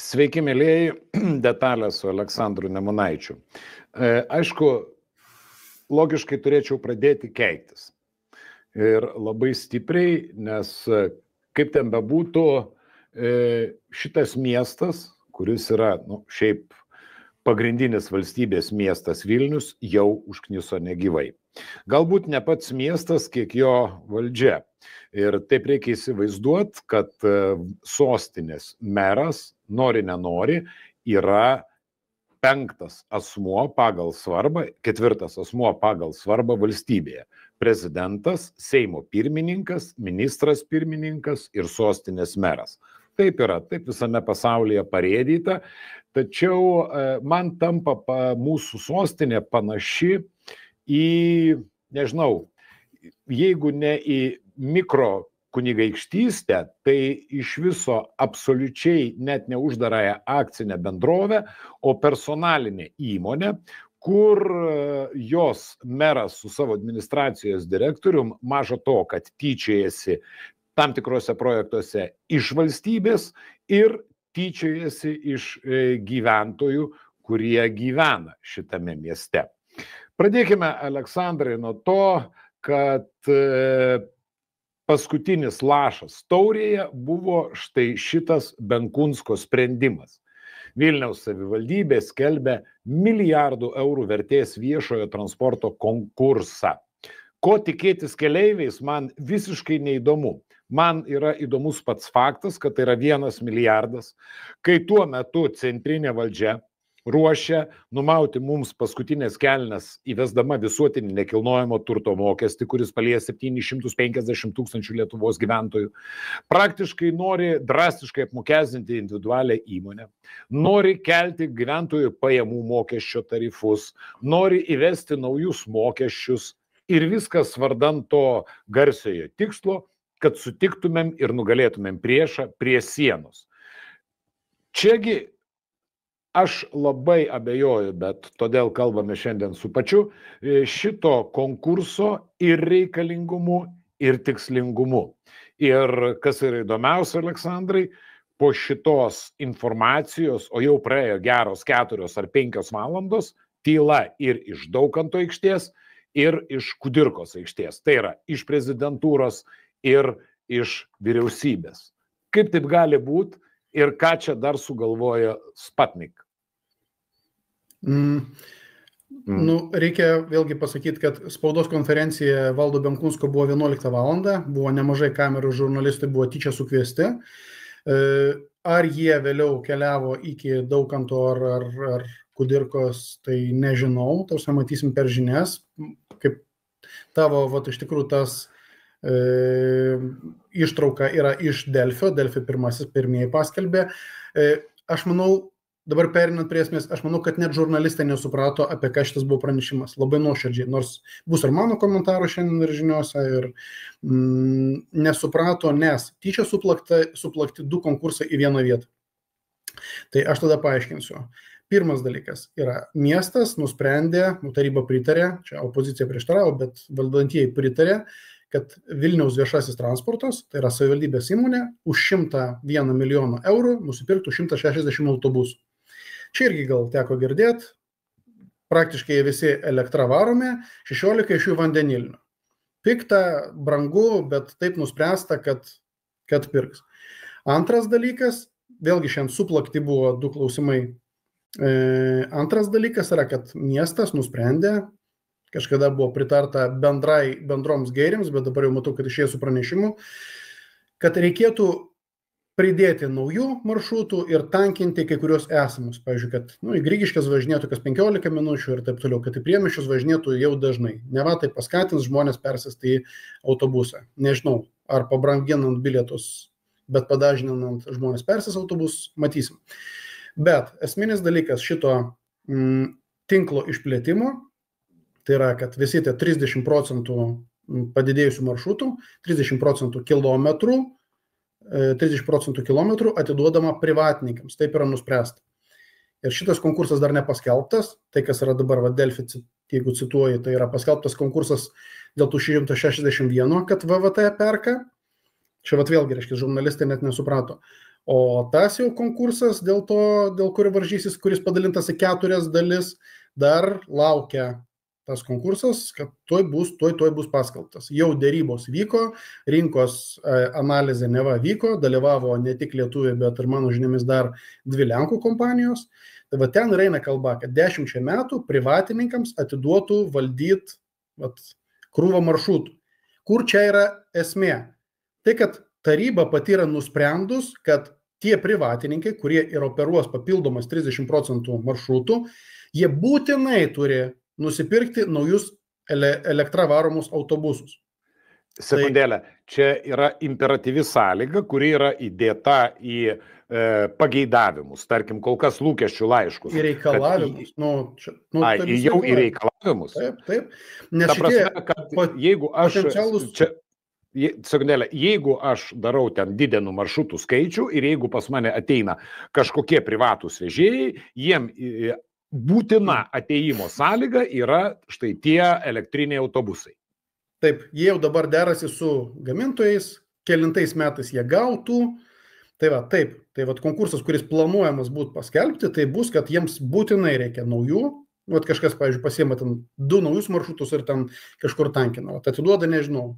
Sveiki, mėlyjeji, detalės su Aleksandru Nemunaičiu. Aišku, logiškai turėčiau pradėti keiktis. Ir labai stipriai, nes kaip ten bebūtų, šitas miestas, kuris yra, šiaip pagrindinis valstybės miestas Vilnius, jau užkniso negyvai. Galbūt ne pats miestas, kiek jo valdžia. Ir taip reikia įsivaizduoti, kad sostinės meras, nori nenori, yra penktas asmuo pagal svarbą, ketvirtas asmuo pagal svarbą valstybėje. Prezidentas, Seimo pirmininkas, ministras pirmininkas ir sostinės meras. Taip yra, taip visame pasaulyje parėdyta, tačiau man tampa mūsų sostinė panaši į, nežinau, jeigu ne į mikro kunigaikštystę, tai iš viso absoliučiai net ne uždarąją akcinę bendrovę, o personalinę įmonę, kur jos meras su savo administracijos direktorium maža to, kad tyčiojasi tam tikrose projektuose iš valstybės ir tyčiojasi iš gyventojų, kurie gyvena šitame mieste. Pradėkime, Aleksandrai, nuo to, kad paskutinis lašas taurėje buvo štai šitas Benkunsko sprendimas. Vilniaus savivaldybė skelbia milijardų eurų vertės viešojo transporto konkursą. Ko tikėtis keleiviais, man visiškai neįdomu. Man yra įdomus pats faktas, kad tai yra 1 milijardas, kai tuo metu centrinė valdžia ruošia numauti mums paskutinės kelnes įvesdama visuotinį nekilnojamo turto mokestį, kuris palies 750 tūkstančių Lietuvos gyventojų. Praktiškai nori drastiškai apmokestinti individualią įmonę, nori kelti gyventojų pajamų mokesčio tarifus, nori įvesti naujus mokesčius ir viskas vardan to garsiojo tikslo, kad sutiktumėm ir nugalėtumėm priešą prie sienos. Čiagi aš labai abejoju, bet todėl kalbame šiandien su pačiu šito konkurso ir reikalingumu, ir tikslingumu. Ir kas yra įdomiausia, Aleksandrai, po šitos informacijos, o jau praėjo geros 4 ar 5 valandos, tyla ir iš Daukanto aikštės, ir iš Kudirkos aikštės. Tai yra iš prezidentūros ir iš vyriausybės. Kaip taip gali būti ir ką čia dar sugalvojo Sputnik? Reikia vėlgi pasakyti, kad spaudos konferencija Valdo Benkunsko buvo 11 valandą, buvo nemažai kamerų, žurnalistai buvo tyčia sukviesti. Ar jie vėliau keliavo iki Daukanto ar Kudirkos, tai nežinau, tarsi matysim per žinias, kaip tavo, iš tikrųjų, tas ištrauka yra iš Delfio, Delfi pirmieji paskelbė. Aš manau, dabar perinant prie esmės, aš manau, kad net žurnalistai nesuprato, apie ką šitas buvo pranešimas, labai nuoširdžiai, nors bus ir mano komentarų šiandien ir žiniuose, ir nesuprato, nes tyčia suplakti 2 konkursai į vieną vietą. Tai aš tada paaiškinsiu. Pirmas dalykas yra, miestas nusprendė, taryba pritarė, čia opozicija prieštaravo, bet valdantieji pritarė, kad Vilniaus viešasis transportas, tai yra savivaldybės įmonė, už 101 milijoną eurų nusipirktų 160 autobusų. Čia irgi gal teko girdėti, praktiškai visi elektra varomi, 16 iš jų vandenilinių. Pikta, brangu, bet taip nuspręsta, kad pirks. Antras dalykas, vėlgi šiandien suplakti buvo 2 klausimai. Antras dalykas yra, kad miestas nusprendė, kažkada buvo pritarta bendroms gairėms, bet dabar jau matau, kad išėjo su pranešimu, kad reikėtų pridėti naujų maršrutų ir tankinti kai kurios esamus. Pavyzdžiui, kad į Grigiškes važinėtų kas 15 minučių ir taip toliau, kad į Priemiesčius važinėtų jau dažnai. Neva tai paskatins žmonės persėsti į autobusą. Nežinau, ar pabranginant bilietus, bet padažinant žmonės persės autobus, matysim. Bet esminis dalykas šito tinklo išplėtimo, tai yra, kad visi tie 30% padidėjusių maršrutų, 30% kilometrų, 30% kilometrų atiduodama privatininkams. Taip yra nuspręsta. Ir šitas konkursas dar nepaskelbtas. Tai, kas yra dabar Delfi, jeigu cituoju, tai yra paskelbtas konkursas dėl tų 161, kad VVT perka. Čia vėlgi, reiškia, žurnalistai net nesuprato. O tas jau konkursas dėl kurio varžysis, kuris padalintas į 4 dalis, dar laukia tas konkursas, kad tuoj bus paskelbtas. Jau dėrybos vyko, rinkos analizė neva vyko, dalyvavo ne tik lietuviai, bet ir mano žiniomis dar 2 Lenkų kompanijos. Tai va ten eina kalba, kad 10 metų privatininkams atiduotų valdyti krūvą maršrutų. Kur čia yra esmė? Tai, kad taryba pati yra nusprendus, kad tie privatininkai, kurie ir operuos papildomas 30% maršrutų, jie būtinai turi nusipirkti naujus elektra varomus autobusus. Sekundėlę, čia yra imperatyvi sąlyga, kuri yra įdėta į pageidavimus, tarkim, kol kas lūkesčių laiškus. Į reikalavimus. Jau į reikalavimus. Taip. Nes prasme, kad jeigu aš... Sekundėlę, jeigu aš darau ten didinų maršrutų skaičių ir jeigu pas mane ateina kažkokie privatūs vežėjai, jiem būtina ateimo sąlyga yra štai tie elektriniai autobusai. Taip, jie jau dabar derasi su gamintojais, kelintais metais jie gautų. Tai konkursas, kuris planuojamas būtų paskelbti, tai bus, kad jiems būtinai reikia naujų. Kažkas, pavyzdžiui, pasiema ten 2 naujus maršrutus ir ten kažkur tankina. Atiduoda, nežinau,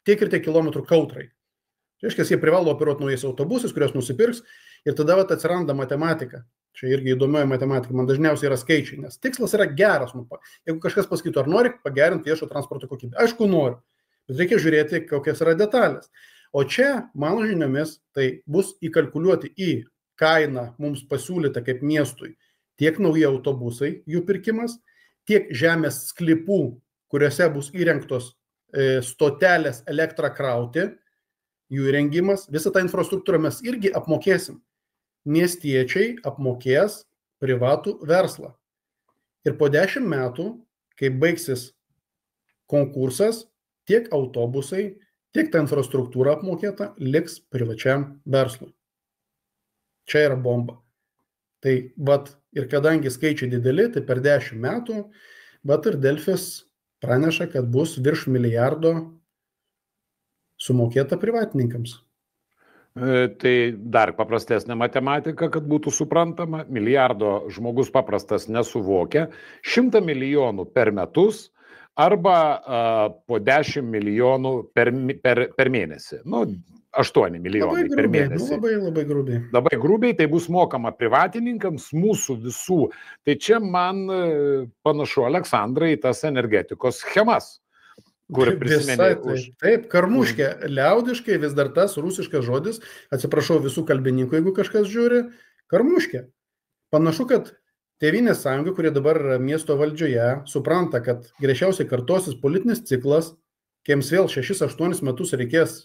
tiek ir tiek kilometrų kautrai. Reiškia, jie privalo operuoti naujais autobusais, kurios nusipirks ir tada atsiranda matematika. Čia irgi įdomioji matematika, man dažniausiai yra skaičiai, nes tikslas yra geras. Jeigu kažkas pasakytų, ar nori pagerinti viešo transporto kokybę? Aišku, noriu, bet reikia žiūrėti, kokios yra detalės. O čia, mano žiniomis, tai bus įkalkuliuoti į kainą mums pasiūlyta kaip miestui tiek nauji autobusai, jų pirkimas, tiek žemės sklypų, kuriuose bus įrengtos stotelės elektrą krauti, jų įrengimas, visą tą infrastruktūrą mes irgi apmokėsim. Miestiečiai apmokės privatų verslą. Ir po 10 metų, kai baigsis konkursas, tiek autobusai, tiek ta infrastruktūra apmokėta liks privačiam verslui. Čia yra bomba. Tai ir kadangi skaičiai dideli, tai per 10 metų, ir Delfis praneša, kad bus virš milijardo sumokėta privatininkams. Tai dar paprastesnė matematika, kad būtų suprantama, milijardo žmogus paprastas nesuvokia, 100 milijonų per metus arba po 10 milijonų per mėnesį. 8 milijonai per mėnesį. Labai grubiai. Labai grubiai, tai bus mokama privatininkams, mūsų visų. Tai čia man panašu, Aleksandrai, tas energetikos schemas, kur prisimenė. Taip, karmuškė, liaudiškai vis dar tas rusiškas žodis, atsiprašau visų kalbininkų, jeigu kažkas žiūri, karmuškė. Panašu, kad Tėvynės sąjunga, kurie dabar yra miesto valdžioje, supranta, kad greičiausiai kartosis politinis ciklas, kai jiems vėl 6-8 metus reikės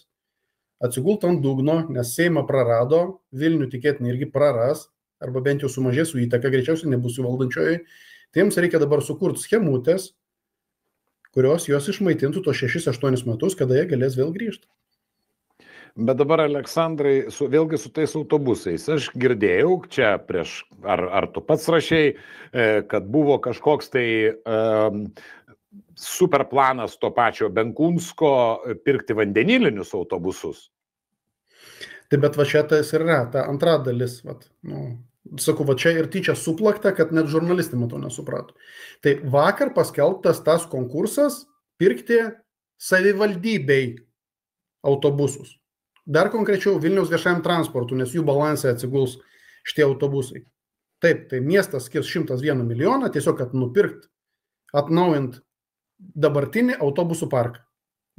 atsigulti ant dugno, nes Seimą prarado, Vilnių tikėtinai irgi praras, arba bent jau sumažės su įtaka, greičiausiai nebus jų valdančioji. Tai jiems reikia dabar sukurti schemutės, kurios jos išmaitintų tos 6-8 metus, kada jie galės vėl grįžti. Bet dabar, Aleksandrai, vėlgi su tais autobusais. Aš girdėjau čia prieš, ar tu pats rašei, kad buvo kažkoks tai super planas to pačio Benkunsko pirkti vandenilinius autobusus. Tai bet čia tas ir yra, ta antra dalis. Sakau, čia ir tyčia suplakta, kad net žurnalistai matau nesuprato. Tai vakar paskelbtas tas konkursas pirkti savivaldybei autobusus. Dar konkrečiau Vilniaus viešajam transportui, nes jų balansai atsiguls šitie autobusai. Taip, tai miestas skirs 101 milijoną, tiesiog kad nupirkt, atnaujint dabartinį autobusų parką.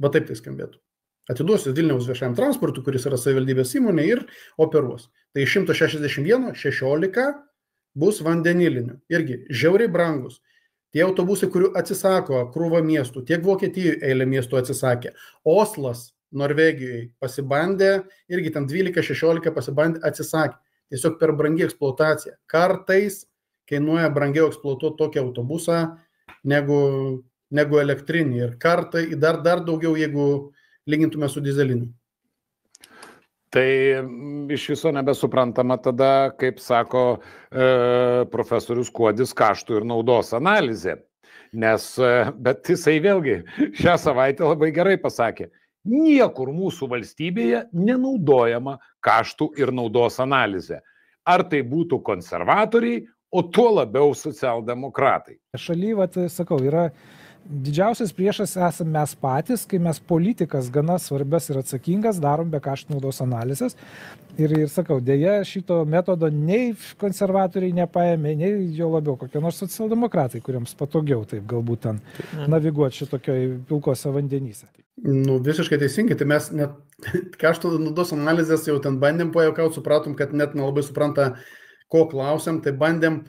Va taip tai skambėtų. Atiduosiu Vilniaus viešajam transportui, kuris yra savivaldybės įmonė ir operuos. Tai 161, 16 bus vandenilinių. Irgi žiauriai brangus. Tie autobusai, kurių atsisako krūva miestų, tiek Vokietijoje eilė miestų atsisakė. Oslas Norvegijoje pasibandė, irgi ten 12-16 pasibandė, atsisakė. Tiesiog per brangi eksploatacija. Kartais kainuoja brangiau eksploatuoti tokį autobusą negu elektrinį. Ir kartai dar daugiau, jeigu lygintume su dizeliniu. Tai iš viso nebesuprantama tada, kaip sako profesorius Kuodis, kaštų ir naudos analizė. Bet jisai vėlgi šią savaitę labai gerai pasakė. Niekur mūsų valstybėje nenaudojama kaštų ir naudos analizė. Ar tai būtų konservatoriai, o tuo labiau socialdemokratai. Šaly, sakau, yra didžiausias priešas esame mes patys, kai mes politikas gana svarbias ir atsakingas darom be kaštų naudos analizės. Ir sakau, dėja šito metodo nei konservatoriai nepaėmė, nei jo labiau kokie nors socialdemokratai, kuriems patogiau taip galbūt ten naviguoti šitokioj pilkose vandenyse. Nu, visiškai teisingai, tai mes net kaštų naudos analizės jau ten bandėm pajuokauti, supratom, kad net nelabai supranta, ko klausiam, tai bandėm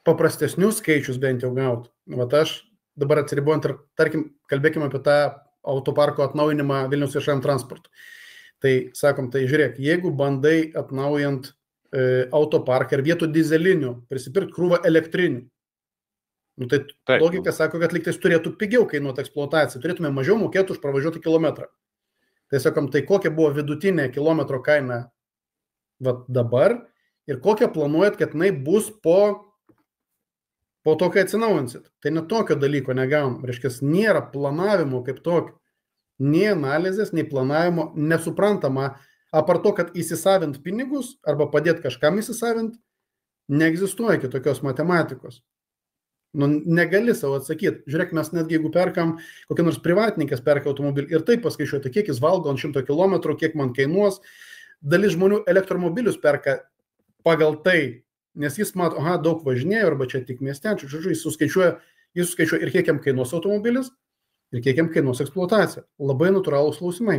paprastesnius skaičius bent jau gauti. Vat aš dabar atsiribuojant ir, tarkim, kalbėkime apie tą autoparko atnaujinimą Vilniaus viešajam transportui. Tai sakom, tai žiūrėk, jeigu bandai atnaujant autoparką ir vietų dizelinių prisipirkti krūvą elektrinių, nu, tai logika sako, kad lygtais turėtų pigiau kainuoti eksploataciją, turėtume mažiau mokėti už pravažiuotą kilometrą. Tai sakom, tai kokia buvo vidutinė kilometro kaina dabar ir kokią planuojat, kad jinai bus po to, kai atsinaujinsit. Tai net tokio dalyko negaunam. Reiškia, nėra planavimo kaip tokio. Nei analizės, nei planavimo nesuprantama. Apart to, kad įsisavint pinigus arba padėti kažkam įsisavint, neegzistuoja kitokios matematikos. Nu, negali savo atsakyti. Žiūrėk, mes netgi jeigu perkam, kokia nors privatininkas perka automobilį ir taip paskaičiuoti, kiek jis valgo ant 100 km, kiek man kainuos. Dalis žmonių elektromobilius perka pagal tai, nes jis mato, daug važinėjo, arba čia tik miestečių, žodžiu, jis suskaičiuoja ir kiek jam kainuos automobilis, ir kiek jam kainuos eksploatacija. Labai natūralūs klausimai.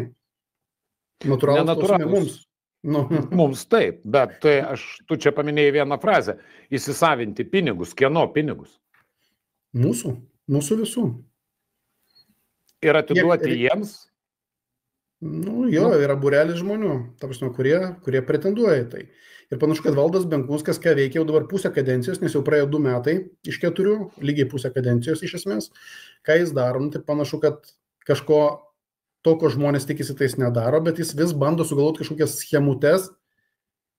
Natūralūs klausimai mums. Nu. Mums taip, bet tu čia paminėjai vieną frazę. Įsisavinti pinigus. Kieno pinigus? Mūsų visų. Ir atiduoti jiems? Nu, yra būrelis žmonių, kurie pretenduoja į tai. Ir panašu, kad Valdas Benkunskas, ką veikia jau dabar pusę kadencijos, nes jau praėjo 2 metai iš 4, lygiai pusę kadencijos iš esmės. Ką jis daro, tai panašu, kad kažko to, ko žmonės tikisi, tai jis nedaro, bet jis vis bando sugalvoti kažkokias schemutes,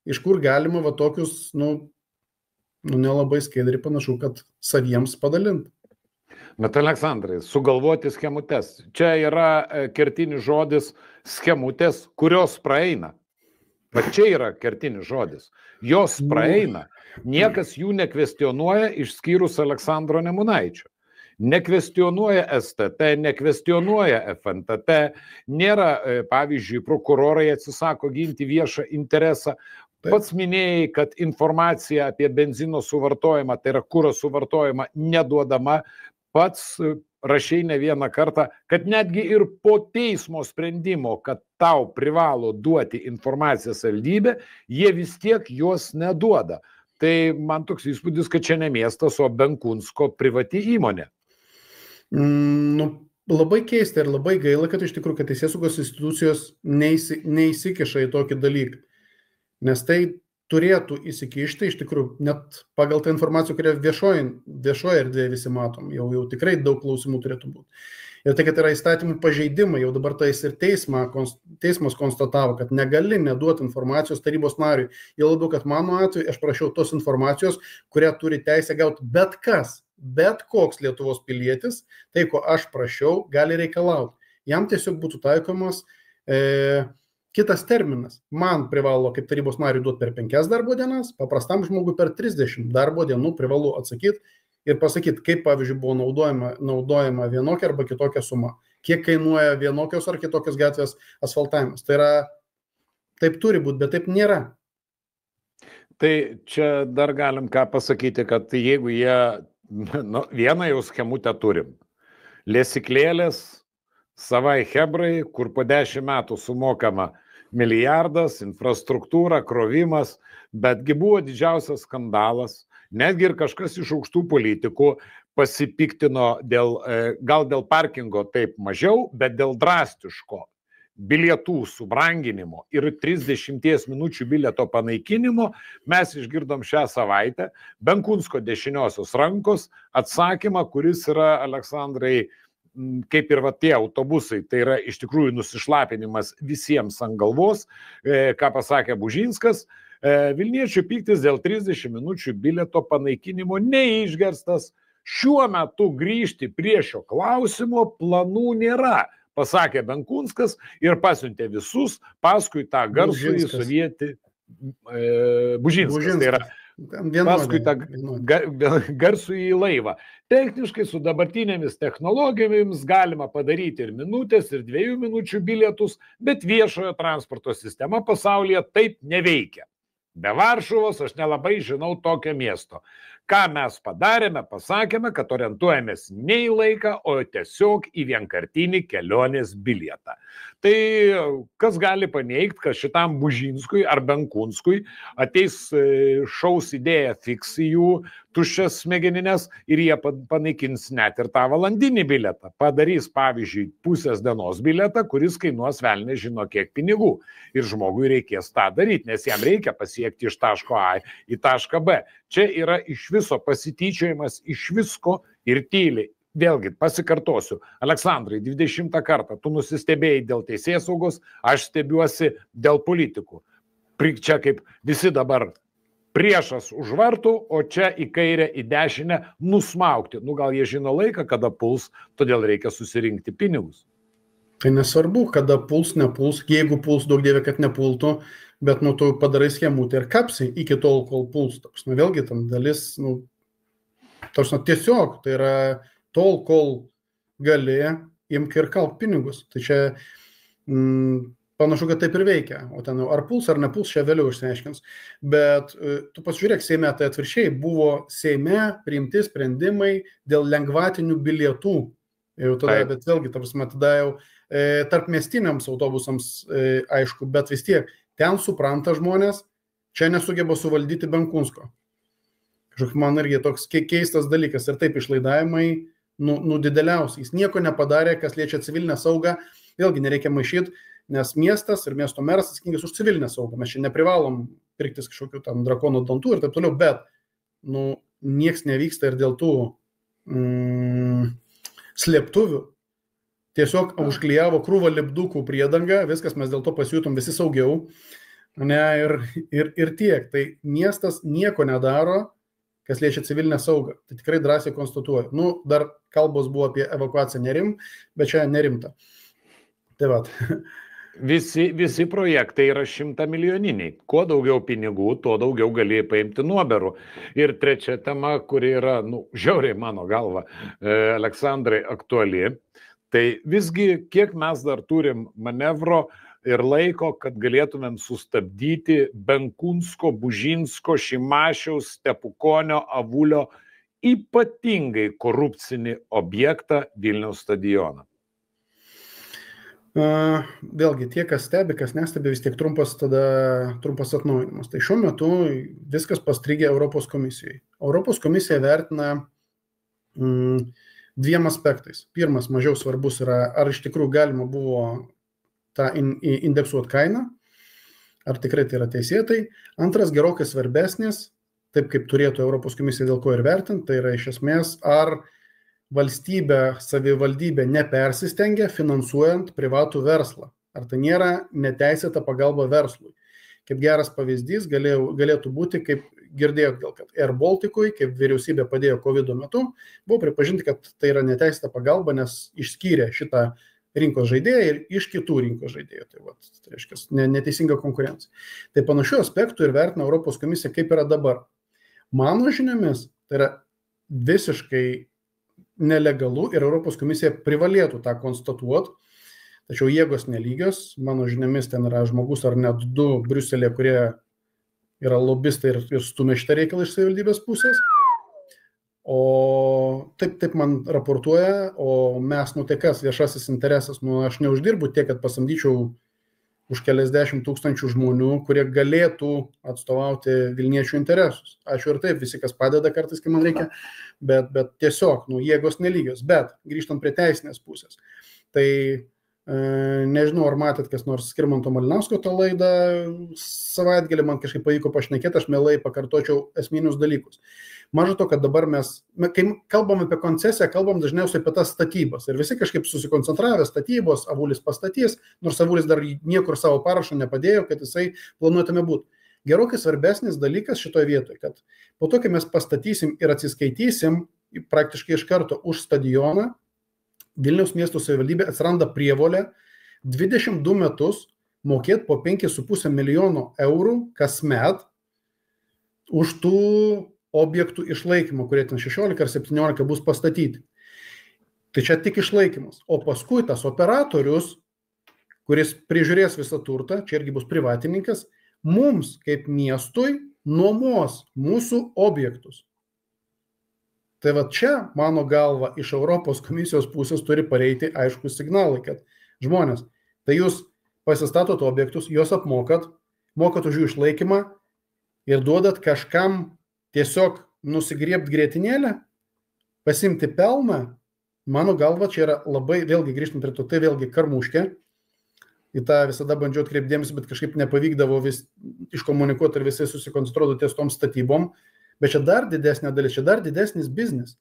iš kur galima tokius, nelabai skaidriai panašu, kad saviems padalinti. Bet Aleksandrai, sugalvoti schemutes. Čia yra kertinis žodis schemutės, kurios praeina. Bet čia yra kertinis žodis. Jos praeina. Niekas jų nekvestionuoja išskyrus Aleksandro Nemunaičio. Nekvestionuoja STT, nekvestionuoja FNTT. Nėra, pavyzdžiui, prokurorai atsisako ginti viešą interesą. Pats minėjai, kad informacija apie benzino suvartojimą, tai yra kuro suvartojimą, neduodama. Pats rašei ne vieną kartą, kad netgi ir po teismo sprendimo, kad tau privalo duoti informaciją savivaldybė, jie vis tiek jos neduoda. Tai man toks įspūdis, kad čia ne miestas, o Benkunsko privati įmonė. Labai keista ir labai gaila, kad iš tikrųjų, kad teisėsaugos institucijos neįsikiša į tokį dalyką. Nes tai turėtų įsikišti, iš tikrųjų, net pagal tą informaciją, kurią viešoje erdvėje visi matom, jau tikrai daug klausimų turėtų būti. Ir tai, kad yra įstatymų pažeidimai, jau dabar tais ir teismas konstatavo, kad negali neduoti informacijos tarybos nariui. Jau labiau, kad mano atveju aš prašiau tos informacijos, kurią turi teisę gauti bet kas, bet koks Lietuvos pilietis, tai ko aš prašiau, gali reikalauti. Jam tiesiog būtų taikomas kitas terminas. Man privalo kaip tarybos nariui duoti per 5 darbo dienas, paprastam žmogui per 30 darbo dienų privalu atsakyti ir pasakyti, kaip, pavyzdžiui, buvo naudojama vienokia arba kitokia suma. Kiek kainuoja vienokios ar kitokios gatvės asfaltavimas. Tai yra, taip turi būti, bet taip nėra. Tai čia dar galim ką pasakyti, kad jeigu jie, vieną jau schemutę turim. Lesyklėlės, savai hebrai, kur po 10 metų sumokama milijardas, infrastruktūra, krovimas, betgi buvo didžiausias skandalas, netgi ir kažkas iš aukštų politikų pasipiktino gal dėl parkingo taip mažiau, bet dėl drastiško bilietų subranginimo ir 30 minučių bilieto panaikinimo mes išgirdom šią savaitę Benkunsko dešiniosios rankos atsakymą, kuris yra, Aleksandrai, kaip ir tie autobusai, tai yra iš tikrųjų nusišlapinimas visiems ant galvos, ką pasakė Bužinskas, Vilniečių pyktis dėl 30 minučių bilieto panaikinimo neišgirstas. Šiuo metu grįžti prie šio klausimo planų nėra. pasakė Benkunskas ir pasiuntė visus paskui tą garsųjį sovietį Bužinskas. Tai yra paskui tą garsųjį laivą. Techniškai su dabartinėmis technologijomis galima padaryti ir minutės, ir 2 minučių bilietus, bet viešojo transporto sistema pasaulyje taip neveikia. Be Varšuvos aš nelabai žinau tokio miesto. Ką mes padarėme, pasakėme, kad orientuojamės ne į laiką, o tiesiog į vienkartinį kelionės bilietą. Tai kas gali paneigti, kad šitam Bužinskui ar Benkunskui ateis šaus idėja fiks į jų tuščias smegeninės ir jie panaikins net ir tą valandinį bilietą. Padarys, pavyzdžiui, pusės dienos bilietą, kuris kainuos velniai žino kiek pinigų. Ir žmogui reikės tą daryti, nes jam reikia pasiekti iš taško A į tašką B. Čia yra iš viso pasityčiojimas iš visko ir tyliai. Vėlgi, pasikartosiu, Aleksandrai, 20 kartą tu nusistebėjai dėl teisėsaugos, aš stebiuosi dėl politikų. Čia kaip visi dabar priešas už vartų, o čia į kairę, į dešinę nusmaukti. Gal jie žino laiką, kada puls, todėl reikia susirinkti pinigus. Tai nesvarbu, kada puls, nepuls, jeigu puls, daug dievė, kad nepultų, bet tu padarai schemutę ir kapsi iki tol, kol puls. Vėlgi tam dalis, tiesiog, tai yra tol, kol gali, imk ir kalk pinigus. Tai čia panašu, kad taip ir veikia. O ten ar puls, ar nepuls, čia vėliau išsiaiškins. Bet tu pasižiūrėk, Seime tai atvirkščiai buvo Seime priimti sprendimai dėl lengvatinių bilietų. Jau tada, bet vėlgi, tada jau tarpmiestiniams autobusams, aišku, bet vis tiek, ten supranta žmonės, čia nesugeba suvaldyti Benkunsko. Kažkaip man irgi toks keistas dalykas ir taip išlaidavimai, dideliausiai. Jis nieko nepadarė, kas liečia civilinę saugą, vėlgi nereikia maišyti, nes miestas ir miesto meras atsakingas už civilinę saugą. Mes čia neprivalom pirktis kažkokių tam drakono dantų ir taip toliau, bet nieks nevyksta ir dėl tų slėptuvių. Tiesiog užklijavo krūvą lipdukų priedangą, viskas mes dėl to pasijutom visi saugiau, ir tiek. Tai miestas nieko nedaro, kas liečia civilinę saugą. Tai tikrai drąsiai konstatuoju. Dar kalbos buvo apie evakuaciją bet čia nerimta. Tai vat. Visi projektai yra 100 milijoniniai. Kuo daugiau pinigų, tuo daugiau gali paimti nuoberų. Ir trečia tema, kuri yra, žiauriai mano galva, Aleksandrai, aktuali. Tai visgi, kiek mes dar turim manevro ir laiko, kad galėtumėm sustabdyti Benkunsko, Bužinsko, Šimašiaus, Stepukonio, Avulio ypatingai korupcinį objektą Vilniaus stadioną? Vėlgi, tie, kas stebi, kas nestebi, vis tiek trumpas atnaujinimas. Tai šiuo metu viskas pastrigė Europos komisijai. Europos komisija vertina 2 aspektais. Pirmas, mažiau svarbus yra, ar iš tikrųjų galima buvo tą indeksuoti kainą, ar tikrai tai yra teisėtai. Antras, gerokai svarbesnis, taip kaip turėtų Europos komisija dėl ko ir vertinti, tai yra iš esmės, ar valstybė, savivaldybė nepersistengia finansuojant privatų verslą. Ar tai nėra neteisėta pagalba verslui. Kaip geras pavyzdys galėtų būti, kaip girdėjot, kad Air Balticui, kaip vyriausybė padėjo COVID metu, buvo pripažinti, kad tai yra neteisėta pagalba, nes išskyrė šitą rinkos žaidėją ir iš kitų rinkos žaidėjų. Tai reiškia, neteisinga konkurencija. Tai panašių aspektų ir vertina Europos komisija, kaip yra dabar. Mano žiniomis, tai yra visiškai nelegalu ir Europos komisija privalėtų tą konstatuoti. Tačiau jėgos nelygios, mano žiniomis ten yra žmogus ar net 2 Briuselėje, kurie yra lobistai ir stumia šitą reikalą iš savivaldybės pusės. O taip man raportuoja, o mes, tai kas viešasis interesas, aš neuždirbu tiek, kad pasamdyčiau už keliasdešimt tūkstančių žmonių, kurie galėtų atstovauti Vilniečių interesus. Ačiū ir taip, visi, kas padeda kartais, kai man reikia, bet tiesiog, jėgos nelygios. Bet grįžtant prie teisinės pusės, tai nežinau, ar matėt kas nors Skirmanto Malinausko tą laidą savaitgalį, man kažkaip pavyko pašnekėti, aš mielai pakartočiau esminius dalykus. Maža to, kad dabar mes, kai kalbam apie koncesiją, kalbam dažniausiai apie tas statybas ir visi kažkaip susikoncentravę statybos, Avulis pastatys, nors Avulis dar niekur savo parašo nepadėjo, kad jisai planuotame būtų. Gerokai svarbesnis dalykas šitoje vietoje, kad po to, kai mes pastatysim ir atsiskaitysim praktiškai iš karto už stadioną, Vilniaus miesto savivaldybė atsiranda prievolė 22 metus mokėti po 5,5 milijono eurų kasmet už tų objektų išlaikymą, kurie ten 16 ar 17 bus pastatyti. Tai čia tik išlaikymas. O paskui tas operatorius, kuris prižiūrės visą turtą, čia irgi bus privatininkas, mums kaip miestui nuomos mūsų objektus. Tai va čia, mano galva, iš Europos komisijos pusės turi pareiti aiškus signalai, kad žmonės, tai jūs pasistatot objektus, juos apmokat, mokat už jų išlaikymą ir duodat kažkam tiesiog nusigriebt grietinėlę, pasimti pelną. Mano galva, čia yra labai, vėlgi grįžtant prie to, tai vėlgi karmuškė. Į tą visada bandžiau atkreipdėmės, bet kažkaip nepavykdavo vis iškomunikuoti ir visi susikoncentruoti ties tom statybom. Bet čia dar didesnė dalis, čia dar didesnis biznis.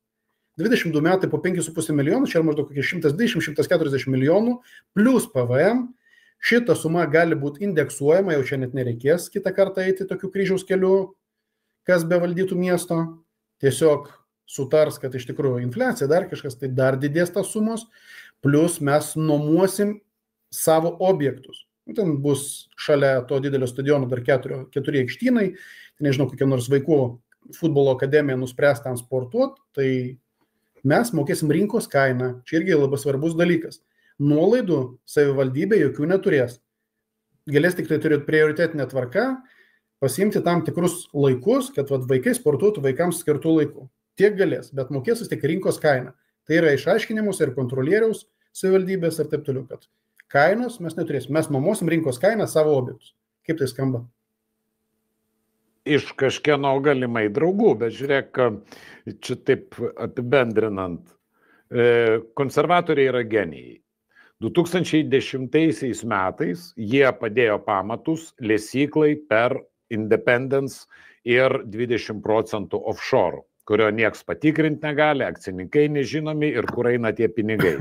22 metai po 5,5 milijonų, čia yra maždaug 120-140 milijonų, plus PVM. Šita suma gali būti indeksuojama, jau čia net nereikės kitą kartą eiti tokiu kryžiaus keliu, kas bevaldytų miesto. Tiesiog sutars, kad iš tikrųjų infliacija dar kažkas, tai dar didės tas sumos, plus mes nuomuosim savo objektus. Ten bus šalia to didelio stadiono dar 4 aikštynai, tai nežinau, kokia nors vaikų futbolo akademija nuspręs ten sportuoti, tai mes mokėsim rinkos kainą. Čia irgi labai svarbus dalykas. Nuolaidų savivaldybė jokių neturės. Galės tik tai turėti prioritetinę tvarką, pasiimti tam tikrus laikus, kad vaikai sportuotų vaikams skirtų laikų. Tiek galės, bet mokės vis tik rinkos kainą. Tai yra išaiškinimus ir kontrolieriaus savivaldybės ir taip toliau, kad kainos mes neturėsim. Mes nuomosim rinkos kainą savo objektus. Kaip tai skamba? Iš kažkieno galimai draugų, bet žiūrėk, čia taip apibendrinant, konservatoriai yra genijai. 2010 metais jie padėjo pamatus lesyklai per Independence ir 20% offshore, kurio nieks patikrinti negali, akcininkai nežinomi ir kur eina tie pinigai.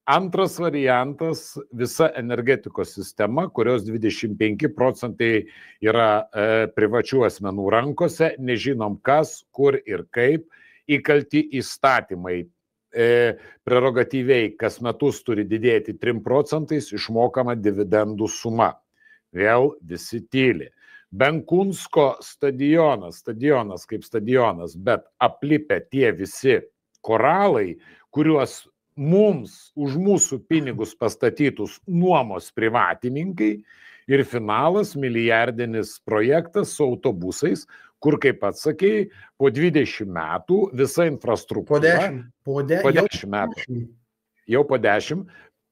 Antras variantas - visa energetikos sistema, kurios 25% yra privačių asmenų rankose, nežinom kas, kur ir kaip, įkalti įstatymai. Prerogatyviai kas metus turi didėti 3% išmokama dividendų suma. Vėl visi tyli. Benkunsko stadionas kaip stadionas, bet aplipę tie visi koralai, kuriuos mums už mūsų pinigus pastatytus nuomos privatininkai ir finalas milijardinis projektas su autobusais, kur, kaip pats sakei, po 20 metų visa infrastruktūra, po 10 metų, jau po 10,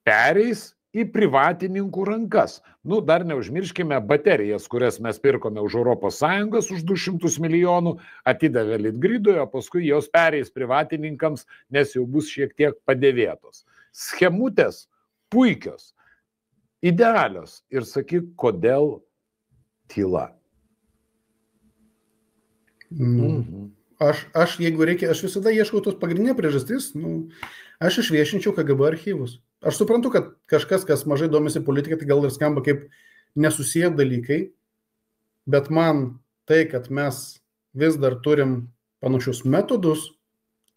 pereis į privatininkų rankas. Nu, dar neužmirškime baterijas, kurias mes pirkome už ES už 200 milijonų, atidavė Litgridui, o paskui jos pereis privatininkams, nes jau bus šiek tiek padėvėtos. Schemutės puikios, idealios. Ir sakyk, kodėl tyla? Jeigu reikia, aš visada ieškau tos pagrindinė priežastis, aš išviešinčiau KGB archyvus. Aš suprantu, kad kažkas, kas mažai domisi politika, tai gal ir skamba kaip nesusiję dalykai, bet man tai, kad mes vis dar turim panašius metodus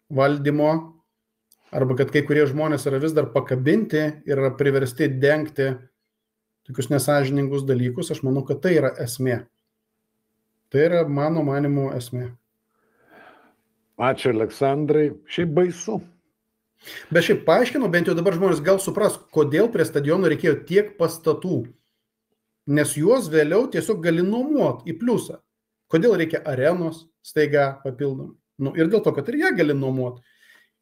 valdymo, arba kad kai kurie žmonės yra vis dar pakabinti ir yra priversti dengti tokius nesąžiningus dalykus, aš manau, kad tai yra esmė. Tai yra mano manimo esmė. Ačiū, Aleksandrai. Šiaip baisu. Bet šiaip paaiškinu, bent jau dabar žmonės gal supras, kodėl prie stadiono reikėjo tiek pastatų. Nes juos vėliau tiesiog gali nuomuoti į pliusą. Kodėl reikia arenos staiga papildomai? Ir dėl to, kad ir ją gali nuomuoti.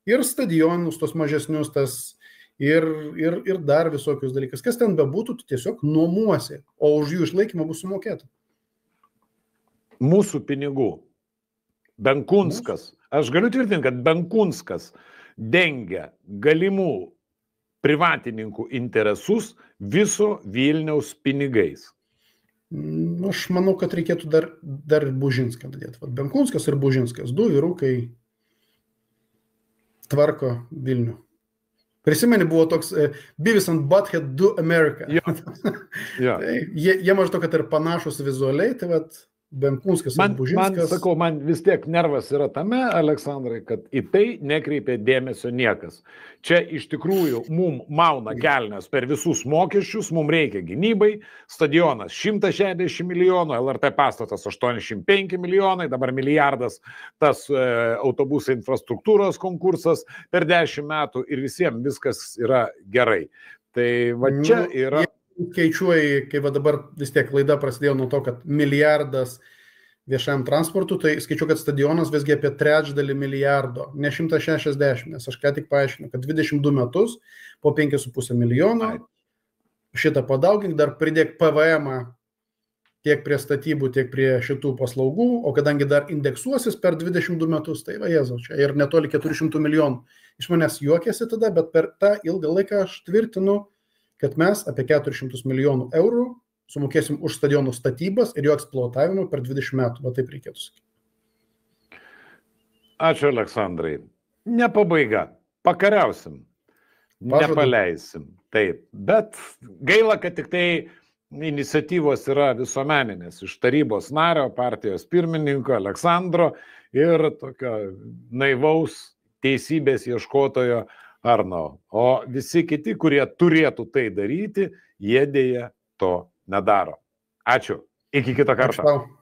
Ir stadionus, tos mažesnius, ir dar visokius dalykus. Kas ten bebūtų, tu tiesiog nuomuosi, o už jų išlaikymą bus sumokėta. Mūsų pinigų. Benkunskas. Aš galiu tvirtinti, kad Benkunskas dengia galimų privatininkų interesus viso Vilniaus pinigais. Aš manau, kad reikėtų dar Bužinską dadėti. Benkunskas ir Bužinskas. 2 vyrukai tvarko Vilnių. Prisimeni, buvo toks Beavis and Butthead Do America. Ja. Jie maždaug, kad ir panašus vizualiai, tai Benkunskas ir Man, Bužinskas. sakau, man vis tiek nervas yra tame, Aleksandrai, kad į tai nekreipia dėmesio niekas. Čia iš tikrųjų mum mauna kelnes per visus mokesčius, mum reikia gynybai, stadionas 160 milijonų, LRT pastatas 85 milijonai, dabar milijardas tas autobusų infrastruktūros konkursas per 10 metų ir visiems viskas yra gerai. Tai va čia yra... Skaičiuoji, kai va dabar vis tiek laida prasidėjo nuo to, kad milijardas viešajam transportui, tai skaičiu, kad stadionas visgi apie 1/3 milijardo, ne 160, nes aš ką tik paaiškinu, kad 22 metus po 5,5 milijono, šitą padaugink, dar pridėk PVM tiek prie statybų, tiek prie šitų paslaugų, o kadangi dar indeksuosis per 22 metus, tai va Jėzau, čia ir netoli 400 milijonų. Iš manęs juokėsi tada, bet per tą ilgą laiką aš tvirtinu, kad mes apie 400 milijonų eurų sumokėsim už stadionų statybas ir jo eksploatavimą per 20 metų. Va taip reikėtų sakyti. Ačiū, Aleksandrai. Ne pabaiga. Pakariausim. Nepaleisim. Taip. Bet gaila, kad tik tai iniciatyvos yra visuomeninės iš tarybos nario, partijos pirmininko Aleksandro ir tokio naivaus teisybės ieškotojo Arno. O visi kiti, kurie turėtų tai daryti, jie dėja to nedaro. Ačiū. Iki kito karto. Ačiū tau.